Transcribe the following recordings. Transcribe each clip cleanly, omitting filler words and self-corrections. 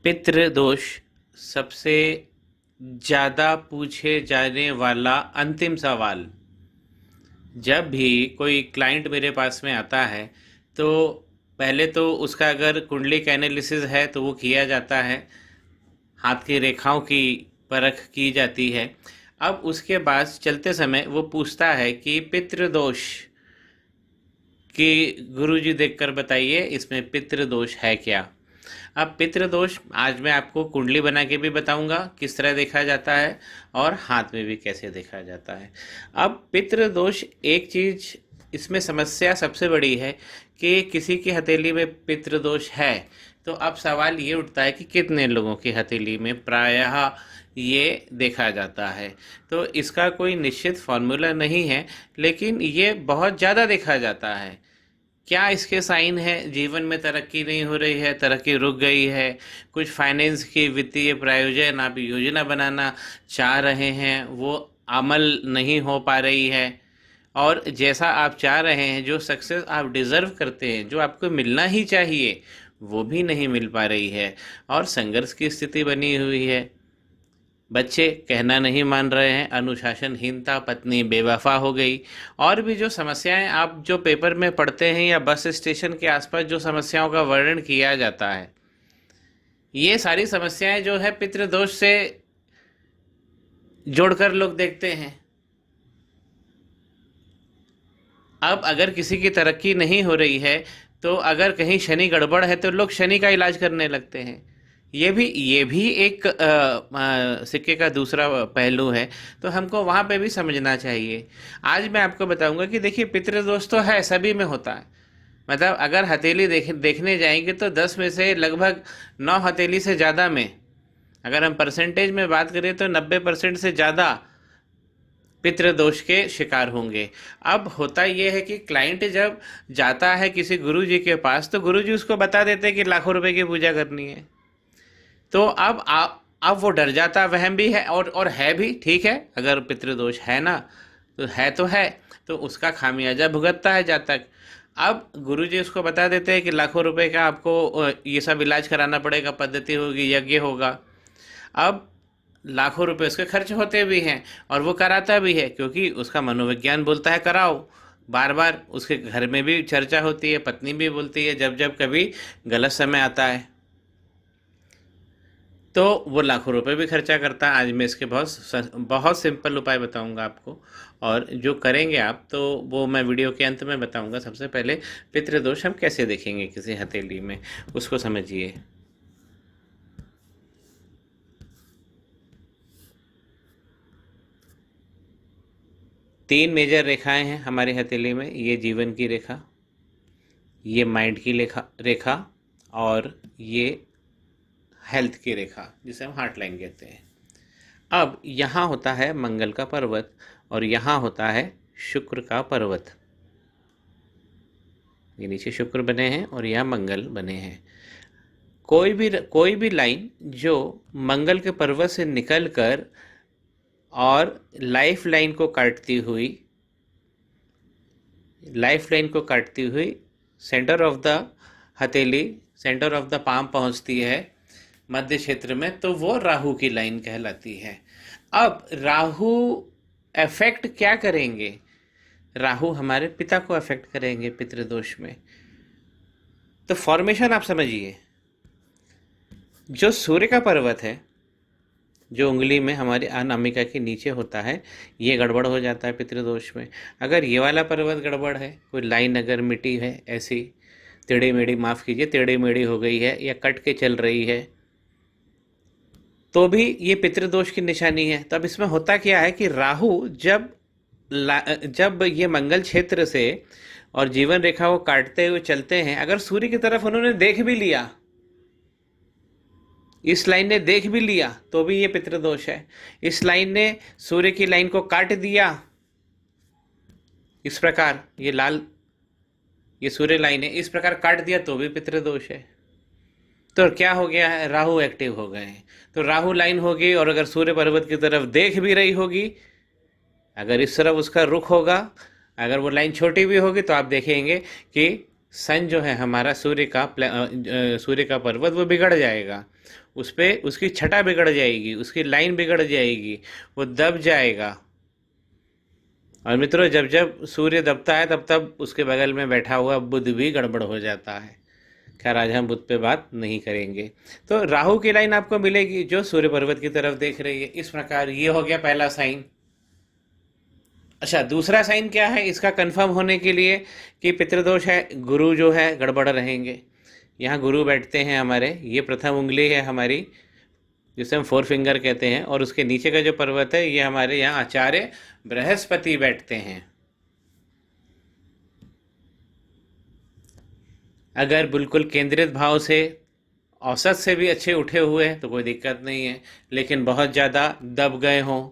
पितृदोष सबसे ज़्यादा पूछे जाने वाला अंतिम सवाल। जब भी कोई क्लाइंट मेरे पास में आता है तो पहले तो उसका अगर कुंडली का एनालिसिस है तो वो किया जाता है, हाथ की रेखाओं की परख की जाती है। अब उसके बाद चलते समय वो पूछता है कि पितृदोष कि गुरुजी देखकर बताइए इसमें पितृदोष है क्या। अब पितृदोष आज मैं आपको कुंडली बना के भी बताऊंगा किस तरह देखा जाता है और हाथ में भी कैसे देखा जाता है। अब पितृदोष एक चीज, इसमें समस्या सबसे बड़ी है कि किसी की हथेली में पितृदोष है तो अब सवाल ये उठता है कि कितने लोगों की हथेली में प्रायः ये देखा जाता है। तो इसका कोई निश्चित फॉर्मूला नहीं है, लेकिन ये बहुत ज़्यादा देखा जाता है। क्या इसके साइन है? जीवन में तरक्की नहीं हो रही है, तरक्की रुक गई है, कुछ फाइनेंस की वित्तीय प्रायोजन आप योजना बनाना चाह रहे हैं वो अमल नहीं हो पा रही है, और जैसा आप चाह रहे हैं, जो सक्सेस आप डिज़र्व करते हैं, जो आपको मिलना ही चाहिए, वो भी नहीं मिल पा रही है और संघर्ष की स्थिति बनी हुई है। बच्चे कहना नहीं मान रहे हैं, अनुशासनहीनता, पत्नी बेवफा हो गई, और भी जो समस्याएं आप जो पेपर में पढ़ते हैं या बस स्टेशन के आसपास जो समस्याओं का वर्णन किया जाता है, ये सारी समस्याएं जो है पितृदोष से जोड़कर लोग देखते हैं। अब अगर किसी की तरक्की नहीं हो रही है तो अगर कहीं शनि गड़बड़ है तो लोग शनि का इलाज करने लगते हैं। ये भी एक सिक्के का दूसरा पहलू है, तो हमको वहाँ पे भी समझना चाहिए। आज मैं आपको बताऊंगा कि देखिए पितृदोष तो है, सभी में होता है। मतलब अगर हथेली देखने जाएंगे तो 10 में से लगभग 9 हथेली से ज़्यादा में, अगर हम परसेंटेज में बात करें तो 90% से ज़्यादा पितृदोष के शिकार होंगे। अब होता यह है कि क्लाइंट जब जाता है किसी गुरुजी के पास तो गुरुजी उसको बता देते हैं कि लाखों रुपए की पूजा करनी है। तो अब वो डर जाता, वहम भी है और है भी, ठीक है, अगर पितृदोष है ना तो है, तो उसका खामियाजा भुगतता है जब तक। अब गुरुजी उसको बता देते हैं कि लाखों रुपए का आपको ये सब इलाज कराना पड़ेगा, पद्धति होगी, यज्ञ होगा। अब लाखों रुपए उसके खर्च होते भी हैं और वो कराता भी है, क्योंकि उसका मनोविज्ञान बोलता है कराओ। बार बार उसके घर में भी चर्चा होती है, पत्नी भी बोलती है जब जब कभी गलत समय आता है तो वो लाखों रुपए भी खर्चा करता है। आज मैं इसके बहुत सिंपल उपाय बताऊंगा आपको, और जो करेंगे आप तो वो मैं वीडियो के अंत में बताऊंगा। सबसे पहले पितृदोष हम कैसे देखेंगे किसी हथेली में, उसको समझिए। तीन मेजर रेखाएं हैं हमारी हथेली में। ये जीवन की रेखा, ये माइंड की रेखा और ये हेल्थ की रेखा, जिसे हम हार्ट लाइन कहते हैं। अब यहाँ होता है मंगल का पर्वत और यहाँ होता है शुक्र का पर्वत। ये नीचे शुक्र बने हैं और यहाँ मंगल बने हैं। कोई भी लाइन जो मंगल के पर्वत से निकलकर और लाइफ लाइन को काटती हुई सेंटर ऑफ द हथेली, सेंटर ऑफ द पाम पहुंचती है मध्य क्षेत्र में, तो वो राहु की लाइन कहलाती है। अब राहु अफेक्ट क्या करेंगे? राहु हमारे पिता को अफेक्ट करेंगे पितृदोष में। तो फॉर्मेशन आप समझिए, जो सूर्य का पर्वत है, जो उंगली में हमारी अनामिका के नीचे होता है, ये गड़बड़ हो जाता है पितृदोष में। अगर ये वाला पर्वत गड़बड़ है, कोई लाइन अगर मिटी है, ऐसी टेढ़ी मेढ़ी, माफ़ कीजिए, टेढ़ी मेढ़ी हो गई है या कट के चल रही है, तो भी ये पितृदोष की निशानी है। तब इसमें होता क्या है कि राहु जब ये मंगल क्षेत्र से और जीवन रेखा को काटते हुए चलते हैं, अगर सूर्य की तरफ उन्होंने देख भी लिया, इस लाइन ने देख भी लिया, तो भी ये पितृदोष है। इस लाइन ने सूर्य की लाइन को काट दिया, इस प्रकार ये लाल, ये सूर्य लाइन है, इस प्रकार काट दिया, तो भी पितृदोष है। तो क्या हो गया है? राहु एक्टिव हो गए हैं। तो राहु लाइन होगी, और अगर सूर्य पर्वत की तरफ देख भी रही होगी, अगर इस तरफ उसका रुख होगा, अगर वो लाइन छोटी भी होगी, तो आप देखेंगे कि सन जो है हमारा सूर्य का पर्वत वो बिगड़ जाएगा, उस पे उसकी छटा बिगड़ जाएगी, उसकी लाइन बिगड़ जाएगी, वो दब जाएगा। और मित्रों, जब जब सूर्य दबता है तब तब उसके बगल में बैठा हुआ बुध भी गड़बड़ हो जाता है। खैर, आज हम बुध पे बात नहीं करेंगे। तो राहु की लाइन आपको मिलेगी जो सूर्य पर्वत की तरफ देख रही है। इस प्रकार ये हो गया पहला साइन। अच्छा, दूसरा साइन क्या है इसका कंफर्म होने के लिए कि पितृदोष है, गुरु जो है गड़बड़ रहेंगे। यहाँ गुरु बैठते हैं हमारे, ये प्रथम उंगली है हमारी जिसे हम फोर फिंगर कहते हैं, और उसके नीचे का जो पर्वत है ये हमारे यहाँ आचार्य बृहस्पति बैठते हैं। अगर बिल्कुल केंद्रित भाव से औसत से भी अच्छे उठे हुए हैं तो कोई दिक्कत नहीं है, लेकिन बहुत ज़्यादा दब गए हों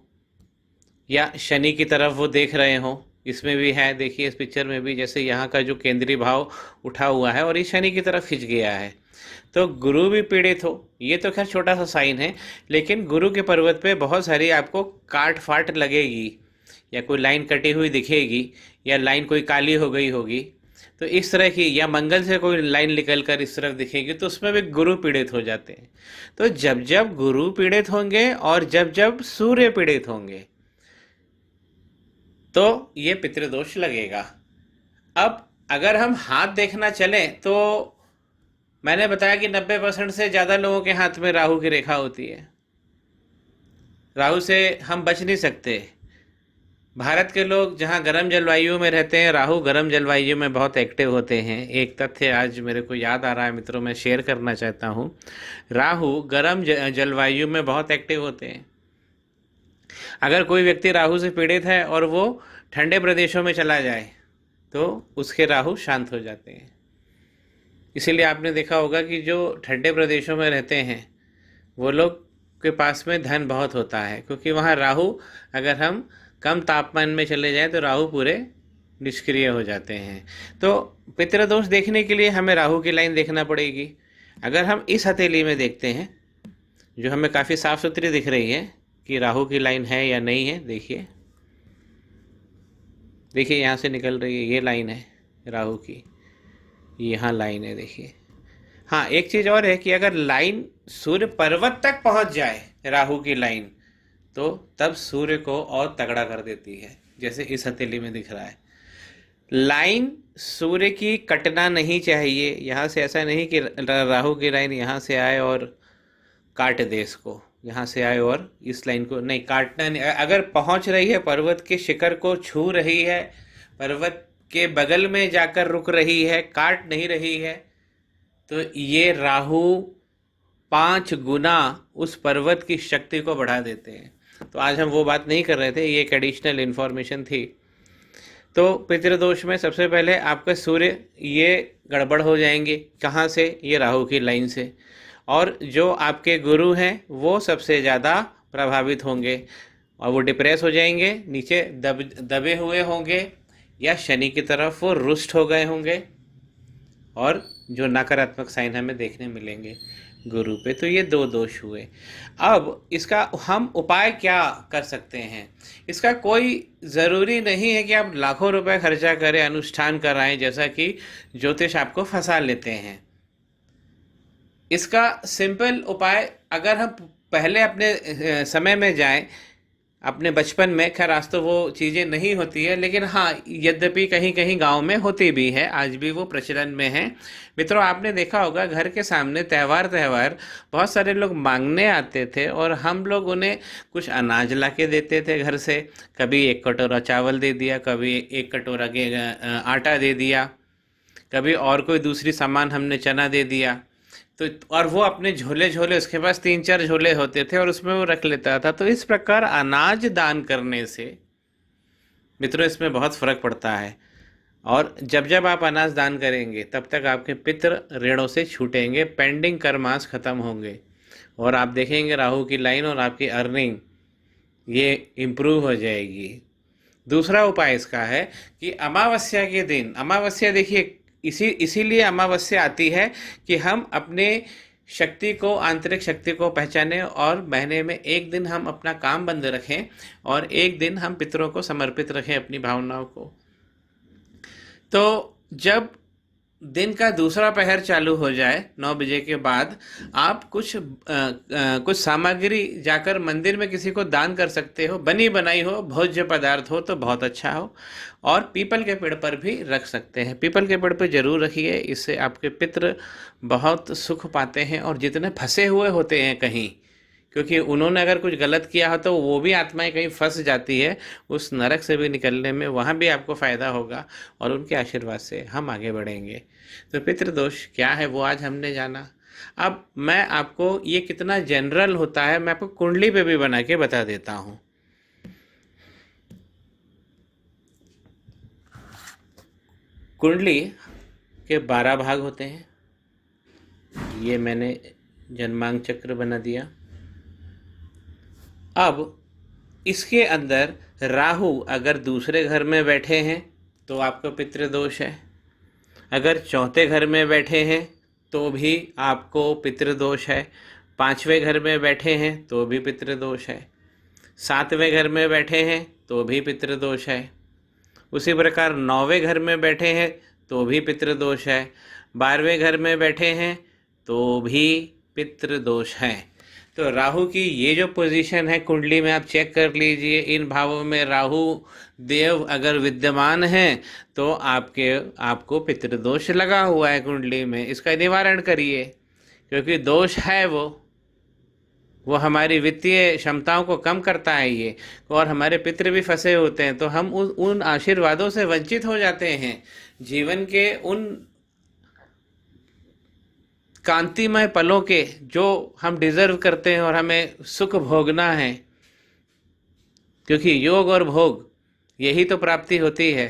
या शनि की तरफ वो देख रहे हों, इसमें भी है। देखिए इस पिक्चर में भी, जैसे यहाँ का जो केंद्रीय भाव उठा हुआ है और ये शनि की तरफ खिंच गया है, तो गुरु भी पीड़ित हो। ये तो खैर छोटा सा साइन है, लेकिन गुरु के पर्वत पे बहुत सारी आपको काट फाट लगेगी, या कोई लाइन कटी हुई दिखेगी, या लाइन कोई काली हो गई होगी, तो इस तरह की, या मंगल से कोई लाइन निकल कर इस तरफ दिखेगी, तो उसमें भी गुरु पीड़ित हो जाते हैं। तो जब जब गुरु पीड़ित होंगे और जब जब सूर्य पीड़ित होंगे तो ये पितृदोष लगेगा। अब अगर हम हाथ देखना चलें तो मैंने बताया कि 90% से ज़्यादा लोगों के हाथ में राहु की रेखा होती है। राहु से हम बच नहीं सकते। भारत के लोग जहाँ गर्म जलवायु में रहते हैं, राहु गर्म जलवायु में बहुत एक्टिव होते हैं। एक तथ्य आज मेरे को याद आ रहा है मित्रों, मैं शेयर करना चाहता हूँ। राहु गर्म जलवायु में बहुत एक्टिव होते हैं। अगर कोई व्यक्ति राहु से पीड़ित है और वो ठंडे प्रदेशों में चला जाए तो उसके राहु शांत हो जाते हैं। इसीलिए आपने देखा होगा कि जो ठंडे प्रदेशों में रहते हैं वो लोग के पास में धन बहुत होता है, क्योंकि वहाँ राहु, अगर हम कम तापमान में चले जाएं तो राहु पूरे निष्क्रिय हो जाते हैं। तो पितृदोष देखने के लिए हमें राहु की लाइन देखना पड़ेगी। अगर हम इस हथेली में देखते हैं जो हमें काफ़ी साफ सुथरी दिख रही है कि राहु की लाइन है या नहीं है, देखिए देखिए यहाँ से निकल रही है, ये लाइन है राहु की, यहाँ लाइन है देखिए। हाँ, एक चीज़ और है कि अगर लाइन सूर्य पर्वत तक पहुँच जाए राहु की लाइन, तो तब सूर्य को और तगड़ा कर देती है, जैसे इस हथेली में दिख रहा है। लाइन सूर्य की कटना नहीं चाहिए, यहाँ से ऐसा नहीं कि राहु की लाइन यहाँ से आए और काट दे इसको, यहाँ से आए और इस लाइन को नहीं काटना नहीं। अगर पहुँच रही है, पर्वत के शिखर को छू रही है, पर्वत के बगल में जाकर रुक रही है, काट नहीं रही है, तो ये राहु 5 गुना उस पर्वत की शक्ति को बढ़ा देते हैं। तो आज हम वो बात नहीं कर रहे थे, ये एक एडिशनल इन्फॉर्मेशन थी। तो पितृदोष में सबसे पहले आपका सूर्य ये गड़बड़ हो जाएंगे, कहाँ से? ये राहु की लाइन से। और जो आपके गुरु हैं वो सबसे ज़्यादा प्रभावित होंगे और वो डिप्रेस हो जाएंगे, नीचे दबे हुए होंगे, या शनि की तरफ वो रुष्ट हो गए होंगे, और जो नकारात्मक साइन हमें देखने मिलेंगे गुरु पे। तो ये 2 दोष हुए। अब इसका हम उपाय क्या कर सकते हैं? इसका कोई ज़रूरी नहीं है कि आप लाखों रुपए खर्चा करें, अनुष्ठान कराएं, जैसा कि ज्योतिष आपको फंसा लेते हैं। इसका सिंपल उपाय, अगर हम पहले अपने समय में जाएं, अपने बचपन में, खैर आज तो वो चीज़ें नहीं होती है, लेकिन हाँ, यद्यपि कहीं कहीं गांव में होती भी है, आज भी वो प्रचलन में है। मित्रों, आपने देखा होगा घर के सामने त्यौहार बहुत सारे लोग मांगने आते थे और हम लोग उन्हें कुछ अनाज ला के देते थे घर से। कभी 1 कटोरा चावल दे दिया, कभी 1 कटोरा आटा दे दिया, कभी और कोई दूसरी सामान हमने चना दे दिया। तो और वो अपने झोले उसके पास 3-4 झोले होते थे और उसमें वो रख लेता था। तो इस प्रकार अनाज दान करने से मित्रों इसमें बहुत फ़र्क पड़ता है। और जब जब आप अनाज दान करेंगे तब तक आपके पितृ ऋणों से छूटेंगे, पेंडिंग कर्मास खत्म होंगे, और आप देखेंगे राहु की लाइन और आपकी अर्निंग ये इम्प्रूव हो जाएगी। दूसरा उपाय इसका है कि अमावस्या के दिन, अमावस्या देखिए इसीलिए अमावस्या आती है कि हम अपने शक्ति को, आंतरिक शक्ति को पहचानें, और महीने में 1 दिन हम अपना काम बंद रखें और 1 दिन हम पितरों को समर्पित रखें अपनी भावनाओं को। तो जब दिन का दूसरा पहर चालू हो जाए 9 बजे के बाद, आप कुछ सामग्री जाकर मंदिर में किसी को दान कर सकते हो। बनी बनाई हो, भोज्य पदार्थ हो तो बहुत अच्छा हो। और पीपल के पेड़ पर भी रख सकते हैं। पीपल के पेड़ पर जरूर रखिए, इससे आपके पितृ बहुत सुख पाते हैं। और जितने फंसे हुए होते हैं कहीं, क्योंकि उन्होंने अगर कुछ गलत किया हो तो वो भी आत्माएं कहीं फंस जाती है, उस नरक से भी निकलने में वहाँ भी आपको फ़ायदा होगा। और उनके आशीर्वाद से हम आगे बढ़ेंगे। तो पितृदोष क्या है वो आज हमने जाना। अब मैं आपको ये कितना जनरल होता है मैं आपको कुंडली पे भी बना के बता देता हूँ। कुंडली के 12 भाग होते हैं। ये मैंने जन्मांग चक्र बना दिया। अब इसके अंदर राहु अगर दूसरे घर में बैठे हैं तो आपको पितृदोष है। अगर चौथे घर में बैठे हैं तो भी आपको पितृदोष है। 5वें घर में बैठे हैं तो भी पितृदोष है। 7वें घर में बैठे हैं तो भी पितृदोष है। उसी प्रकार 9वें घर में बैठे हैं तो भी पितृदोष है। 12वें घर में बैठे हैं तो भी पितृदोष है। तो राहु की ये जो पोजीशन है कुंडली में आप चेक कर लीजिए। इन भावों में राहु देव अगर विद्यमान है तो आपको पितृदोष लगा हुआ है कुंडली में। इसका निवारण करिए, क्योंकि दोष है वो हमारी वित्तीय क्षमताओं को कम करता है ये। और हमारे पितृ भी फंसे होते हैं तो हम उन आशीर्वादों से वंचित हो जाते हैं। जीवन के उन कांतिमय पलों के जो हम डिजर्व करते हैं और हमें सुख भोगना है, क्योंकि योग और भोग यही तो प्राप्ति होती है।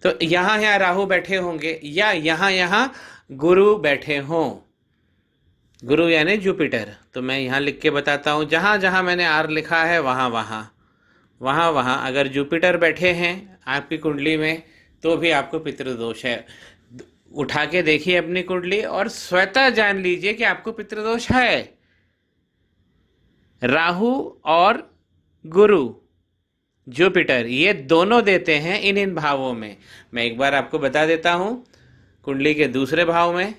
तो यहाँ राहु बैठे होंगे या यहाँ गुरु बैठे हों। गुरु यानी जुपिटर। तो मैं यहाँ लिख के बताता हूँ, जहाँ जहाँ मैंने आर लिखा है वहाँ अगर जुपिटर बैठे हैं आपकी कुंडली में तो भी आपको पितृदोष है। उठा के देखिए अपनी कुंडली और स्वतः जान लीजिए कि आपको पितृदोष है। राहु और गुरु जुपिटर ये दोनों देते हैं इन भावों में। मैं एक बार आपको बता देता हूं। कुंडली के दूसरे भाव में,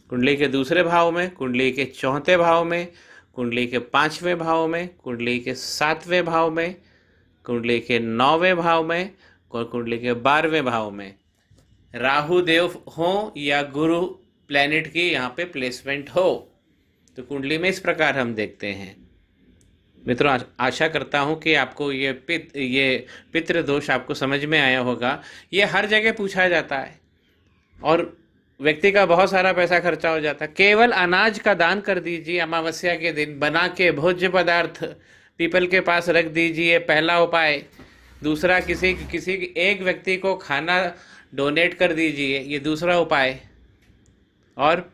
कुंडली के दूसरे भाव में, कुंडली के चौथे भाव में, कुंडली के 5वें भाव में, कुंडली के 7वें भाव में, कुंडली के 9वें भाव में और कुंडली के 12वें भाव में राहु देव हो या गुरु प्लैनेट की यहाँ पे प्लेसमेंट हो तो कुंडली में इस प्रकार हम देखते हैं। मित्रों, आशा करता हूँ कि आपको ये पितृदोष आपको समझ में आया होगा। ये हर जगह पूछा जाता है और व्यक्ति का बहुत सारा पैसा खर्चा हो जाता है। केवल अनाज का दान कर दीजिए अमावस्या के दिन, बना के भोज्य पदार्थ पीपल के पास रख दीजिए, पहला उपाय। दूसरा, किसी एक व्यक्ति को खाना डोनेट कर दीजिए, ये दूसरा उपाय। और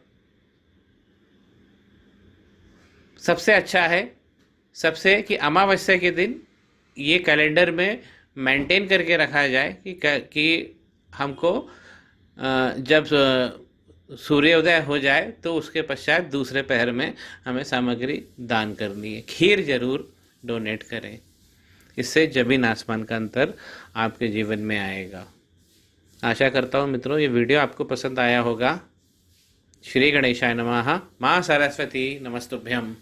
सबसे अच्छा है कि अमावस्या के दिन ये कैलेंडर में मेंटेन करके रखा जाए कि हमको जब सूर्योदय हो जाए तो उसके पश्चात दूसरे पहर में हमें सामग्री दान करनी है। खीर जरूर डोनेट करें, इससे जमीन आसमान का अंतर आपके जीवन में आएगा। आशा करता हूँ मित्रों ये वीडियो आपको पसंद आया होगा। श्री गणेशाय नमः। माँ सरस्वती नमस्तुभ्यम।